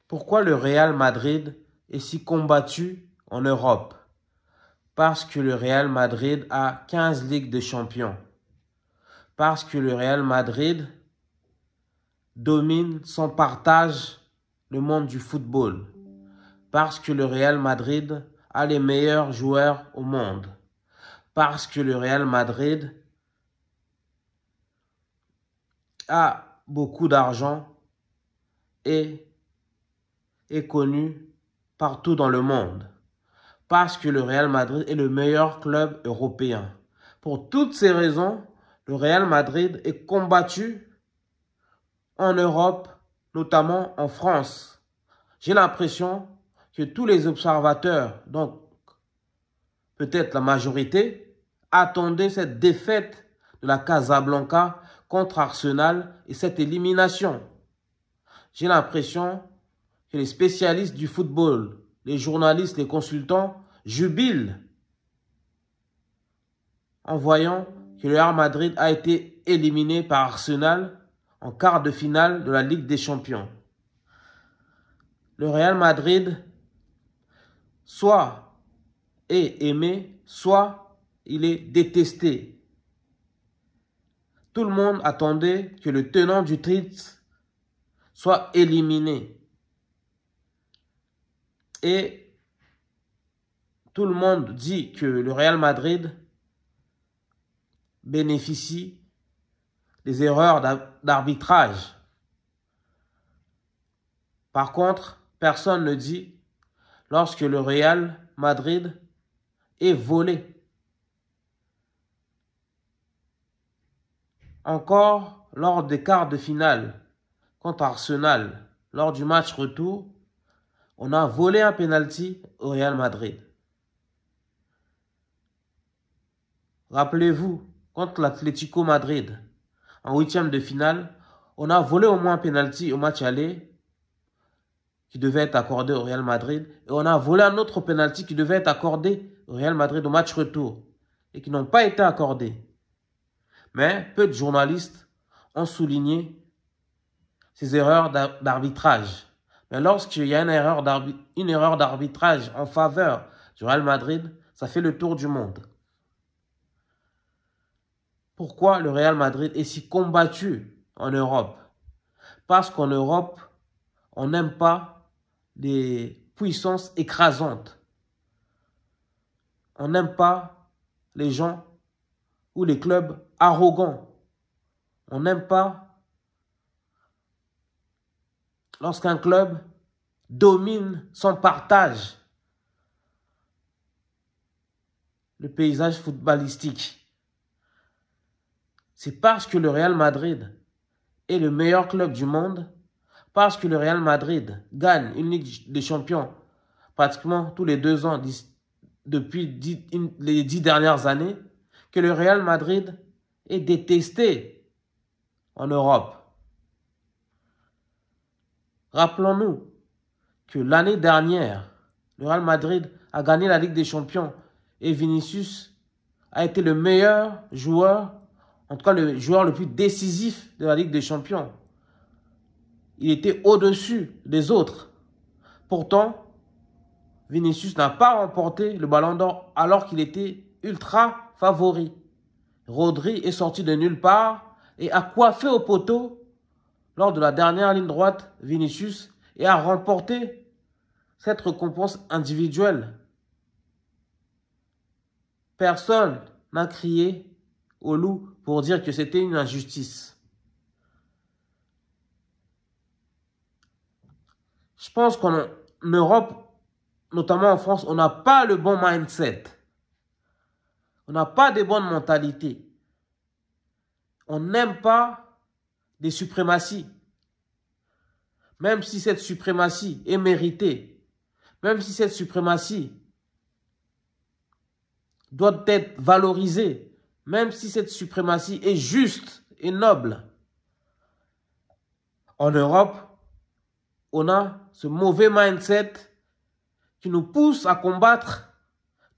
Pourquoi le Real Madrid est si combattu en Europe? Parce que le Real Madrid a 15 Ligues de Champions. Parce que le Real Madrid domine sans partage le monde du football. Parce que le Real Madrid a les meilleurs joueurs au monde. Parce que le Real Madrid a beaucoup d'argent et est connu partout dans le monde. Parce que le Real Madrid est le meilleur club européen. Pour toutes ces raisons, le Real Madrid est combattu en Europe, notamment en France. J'ai l'impression que tous les observateurs, donc peut-être la majorité, attendaient cette défaite de la Casablanca contre Arsenal et cette élimination. J'ai l'impression que les spécialistes du football, les journalistes, les consultants jubilent en voyant que le Real Madrid a été éliminé par Arsenal en quart de finale de la Ligue des Champions. Le Real Madrid soit est aimé, soit il est détesté. Tout le monde attendait que le tenant du titre soit éliminé. Et tout le monde dit que le Real Madrid bénéficie des erreurs d'arbitrage. Par contre, personne ne dit lorsque le Real Madrid est volé. Encore lors des quarts de finale contre Arsenal, lors du match retour, on a volé un penalty au Real Madrid. Rappelez-vous, contre l'Atlético Madrid, en huitième de finale, on a volé au moins un penalty au match aller qui devait être accordé au Real Madrid. Et on a volé un autre penalty qui devait être accordé au Real Madrid au match retour et qui n'ont pas été accordés. Mais peu de journalistes ont souligné ces erreurs d'arbitrage. Mais lorsqu'il y a une erreur d'arbitrage en faveur du Real Madrid, ça fait le tour du monde. Pourquoi le Real Madrid est si combattu en Europe? Parce qu'en Europe, on n'aime pas des puissances écrasantes. On n'aime pas les gens ou les clubs arrogants. On n'aime pas lorsqu'un club domine sans partage le paysage footballistique. C'est parce que le Real Madrid est le meilleur club du monde, parce que le Real Madrid gagne une Ligue des Champions pratiquement tous les 2 ans depuis les 10 dernières années, que le Real Madrid est détesté en Europe. Rappelons-nous que l'année dernière, le Real Madrid a gagné la Ligue des Champions et Vinicius a été le meilleur joueur, en tout cas le joueur le plus décisif de la Ligue des Champions. Il était au-dessus des autres. Pourtant, Vinicius n'a pas remporté le Ballon d'Or alors qu'il était ultra favori. Rodri est sorti de nulle part et a coiffé au poteau lors de la dernière ligne droite Vinicius et a remporté cette récompense individuelle. Personne n'a crié au loup pour dire que c'était une injustice. Je pense qu'en Europe, notamment en France, on n'a pas le bon mindset. On n'a pas de bonnes mentalités. On n'aime pas des suprématies. Même si cette suprématie est méritée, même si cette suprématie doit être valorisée, même si cette suprématie est juste et noble. En Europe, on a ce mauvais mindset qui nous pousse à combattre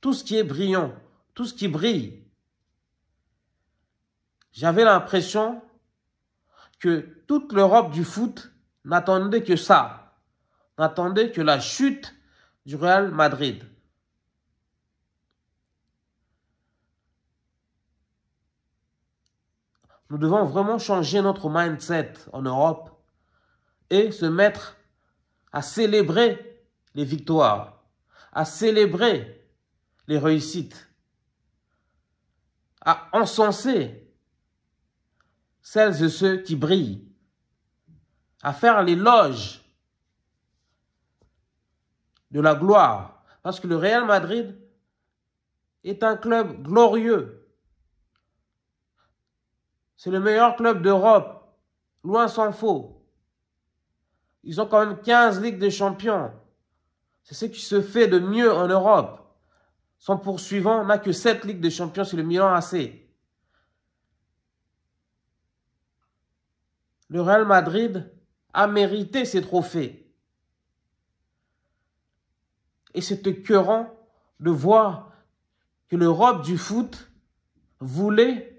tout ce qui est brillant, tout ce qui brille. J'avais l'impression que toute l'Europe du foot n'attendait que ça n'attendait que la chute du Real Madrid. Nous devons vraiment changer notre mindset en Europe et se mettre à célébrer les victoires, à célébrer les réussites, à encenser celles et ceux qui brillent, à faire l'éloge de la gloire. Parce que le Real Madrid est un club glorieux. C'est le meilleur club d'Europe, loin s'en faut. Ils ont quand même 15 Ligues des Champions. C'est ce qui se fait de mieux en Europe. Son poursuivant n'a que 7 Ligues des Champions, c'est le Milan AC. Le Real Madrid a mérité ces trophées. Et c'est écœurant de voir que l'Europe du foot voulait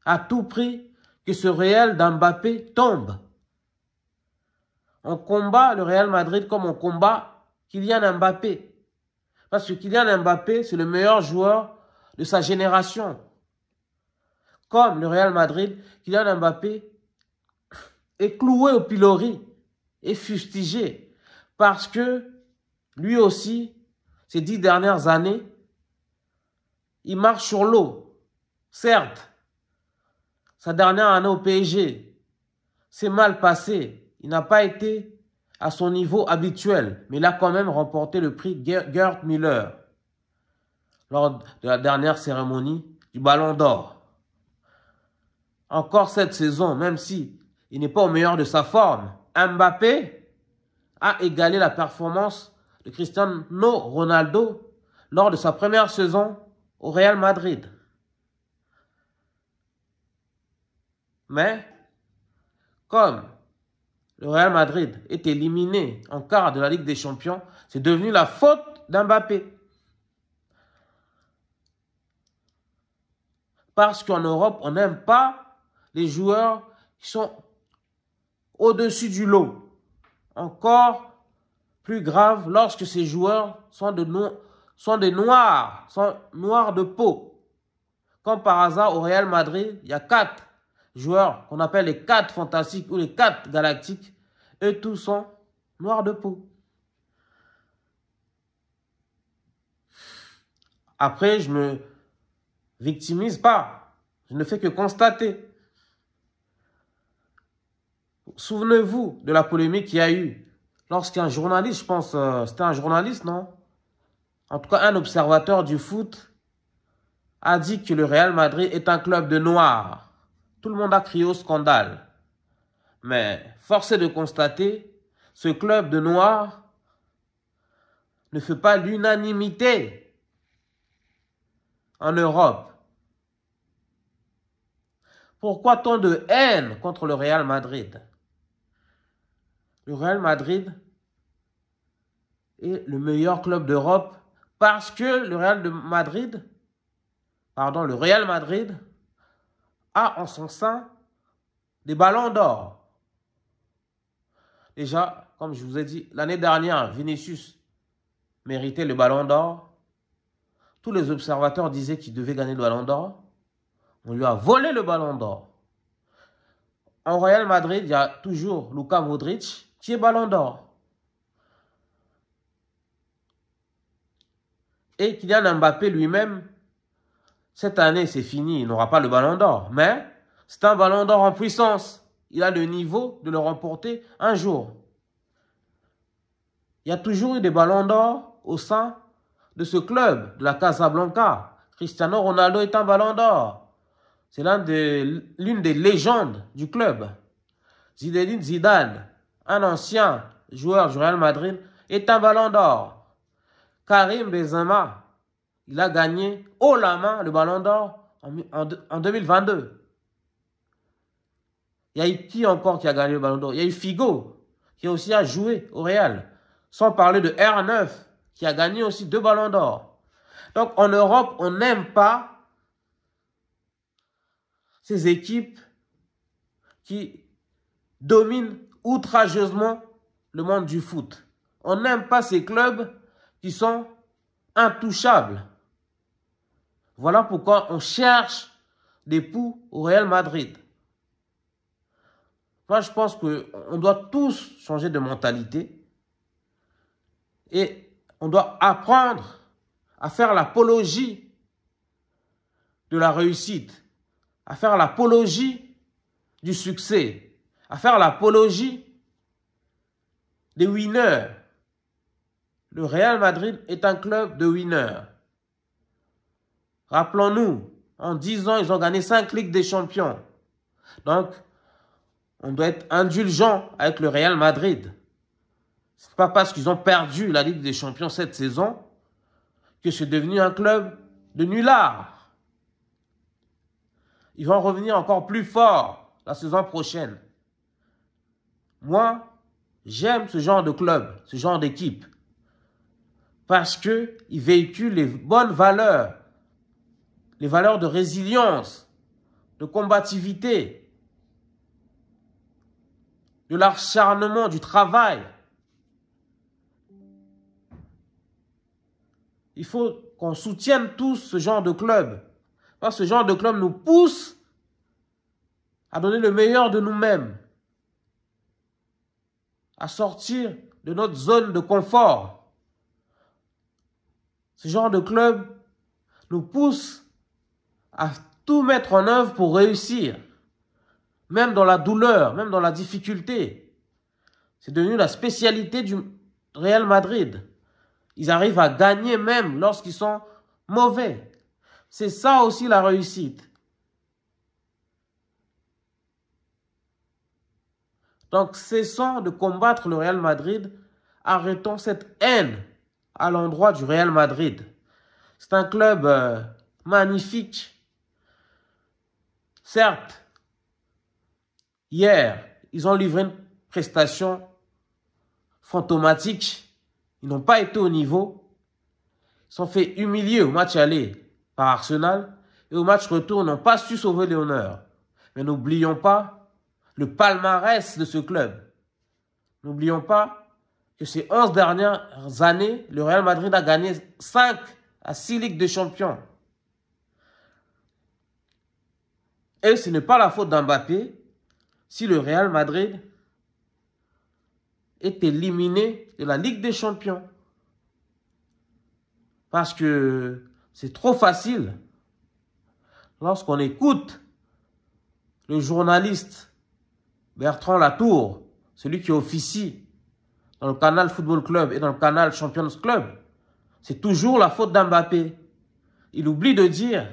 à tout prix que ce Real d'Mbappé tombe. On combat le Real Madrid comme on combat Kylian Mbappé. Parce que Kylian Mbappé, c'est le meilleur joueur de sa génération. Comme le Real Madrid, Kylian Mbappé est cloué au pilori et fustigé. Parce que lui aussi, ces 10 dernières années, il marche sur l'eau. Certes, sa dernière année au PSG s'est mal passé. Il n'a pas été à son niveau habituel, mais il a quand même remporté le prix Gerd Müller lors de la dernière cérémonie du Ballon d'Or. Encore cette saison, même si il n'est pas au meilleur de sa forme, Mbappé a égalé la performance de Cristiano Ronaldo lors de sa première saison au Real Madrid. Mais, comme le Real Madrid est éliminé en quart de la Ligue des Champions, c'est devenu la faute d'Mbappé. Parce qu'en Europe, on n'aime pas les joueurs qui sont au-dessus du lot. Encore plus grave lorsque ces joueurs sont des noirs, sont noirs de peau. Comme par hasard, au Real Madrid, il y a 4 joueurs qu'on appelle les 4 fantastiques ou les 4 galactiques. Eux tous sont noirs de peau. Après, je me victimise pas. Je ne fais que constater. Souvenez-vous de la polémique qu'il y a eu lorsqu'un journaliste, je pense, c'était un journaliste, non? En tout cas, un observateur du foot a dit que le Real Madrid est un club de noirs. Tout le monde a crié au scandale. Mais force est de constater, ce club de noirs ne fait pas l'unanimité en Europe. Pourquoi tant de haine contre le Real Madrid? Le Real Madrid est le meilleur club d'Europe parce que le Real Madrid a en son sein des ballons d'or. Déjà, comme je vous ai dit, l'année dernière, Vinicius méritait le ballon d'or. Tous les observateurs disaient qu'il devait gagner le ballon d'or. On lui a volé le ballon d'or. En Real Madrid, il y a toujours Luka Modric qui est ballon d'or. Et Kylian Mbappé lui-même, cette année, c'est fini, il n'aura pas le ballon d'or. Mais c'est un ballon d'or en puissance. Il a le niveau de le remporter un jour. Il y a toujours eu des ballons d'or au sein de ce club, de la Casablanca. Cristiano Ronaldo est un ballon d'or. C'est l'une des légendes du club. Zinedine Zidane, un ancien joueur du Real Madrid, est un ballon d'or. Karim Benzema, il a gagné haut la main le ballon d'or en 2022. Il y a eu qui encore qui a gagné le ballon d'or? Il y a eu Figo, qui aussi a joué au Real. Sans parler de R9, qui a gagné aussi 2 ballons d'or. Donc en Europe, on n'aime pas ces équipes qui dominent outrageusement le monde du foot. On n'aime pas ces clubs qui sont intouchables. Voilà pourquoi on cherche des poux au Real Madrid. Moi, je pense qu'on doit tous changer de mentalité et on doit apprendre à faire l'apologie de la réussite, à faire l'apologie du succès, à faire l'apologie des winners. Le Real Madrid est un club de winners. Rappelons-nous, en 10 ans, ils ont gagné 5 Ligues des Champions. Donc, on doit être indulgent avec le Real Madrid. Ce n'est pas parce qu'ils ont perdu la Ligue des Champions cette saison que c'est devenu un club de nullards. Ils vont revenir encore plus fort la saison prochaine. Moi, j'aime ce genre de club, ce genre d'équipe. Parce qu'ils véhiculent les bonnes valeurs. Les valeurs de résilience, de combativité, de l'acharnement, du travail. Il faut qu'on soutienne tous ce genre de club. Parce que ce genre de club nous pousse à donner le meilleur de nous-mêmes. À sortir de notre zone de confort. Ce genre de club nous pousse à tout mettre en œuvre pour réussir. Même dans la douleur, même dans la difficulté. C'est devenu la spécialité du Real Madrid. Ils arrivent à gagner même lorsqu'ils sont mauvais. C'est ça aussi la réussite. Donc cessons de combattre le Real Madrid. Arrêtons cette haine à l'endroit du Real Madrid. C'est un club magnifique. Certes, hier, ils ont livré une prestation fantomatique. Ils n'ont pas été au niveau. Ils sont fait humilier au match aller par Arsenal. Et au match retour, ils n'ont pas su sauver l'honneur. Mais n'oublions pas le palmarès de ce club. N'oublions pas que ces 11 dernières années, le Real Madrid a gagné 5 à 6 Ligues des Champions. Et ce n'est pas la faute d'Mbappé si le Real Madrid est éliminé de la Ligue des Champions. Parce que c'est trop facile. Lorsqu'on écoute le journaliste Bertrand Latour, celui qui officie dans le Canal Football Club et dans le Canal Champions Club, c'est toujours la faute d'Mbappé. Il oublie de dire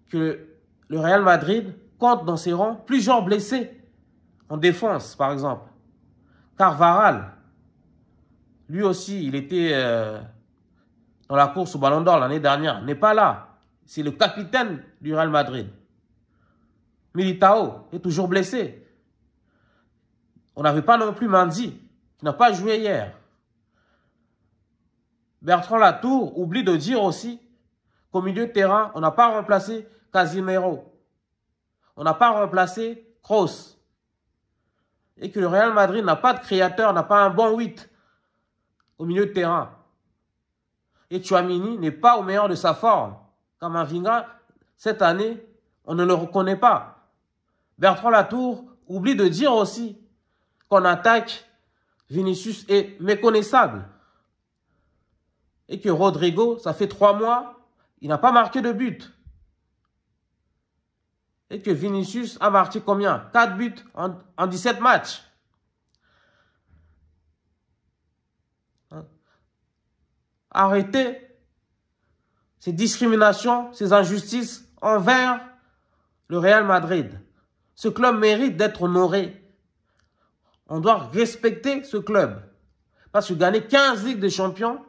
que le Real Madrid compte dans ses rangs plusieurs blessés en défense, par exemple. Carvajal, lui aussi, il était dans la course au Ballon d'Or l'année dernière, n'est pas là. C'est le capitaine du Real Madrid. Militao est toujours blessé. On n'avait pas non plus Mendy, qui n'a pas joué hier. Bertrand Latour oublie de dire aussi qu'au milieu de terrain, on n'a pas remplacé Casimiro. On n'a pas remplacé Kroos. Et que le Real Madrid n'a pas de créateur, n'a pas un bon 8 au milieu de terrain. Et Tchouaméni n'est pas au meilleur de sa forme. Camavinga, cette année, on ne le reconnaît pas. Bertrand Latour oublie de dire aussi qu'en attaque, Vinicius est méconnaissable. Et que Rodrigo, ça fait 3 mois, il n'a pas marqué de but. Et que Vinicius a marqué combien? 4 buts en 17 matchs. Arrêtez ces discriminations, ces injustices envers le Real Madrid. Ce club mérite d'être honoré. On doit respecter ce club. Parce que gagner 15 Ligues des Champions,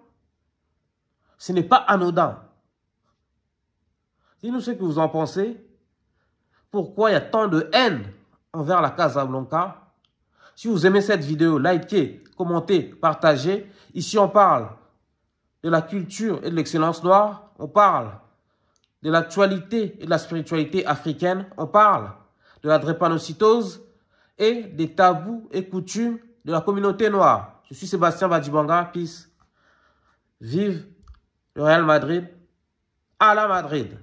ce n'est pas anodin. Dites-nous ce que vous en pensez. Pourquoi il y a tant de haine envers la Casablanca? Si vous aimez cette vidéo, likez, commentez, partagez. Ici, on parle de la culture et de l'excellence noire. On parle de l'actualité et de la spiritualité africaine. On parle de la drépanocytose et des tabous et coutumes de la communauté noire. Je suis Sébastien Badibanga. Peace. Vive le Real Madrid. À la Madrid.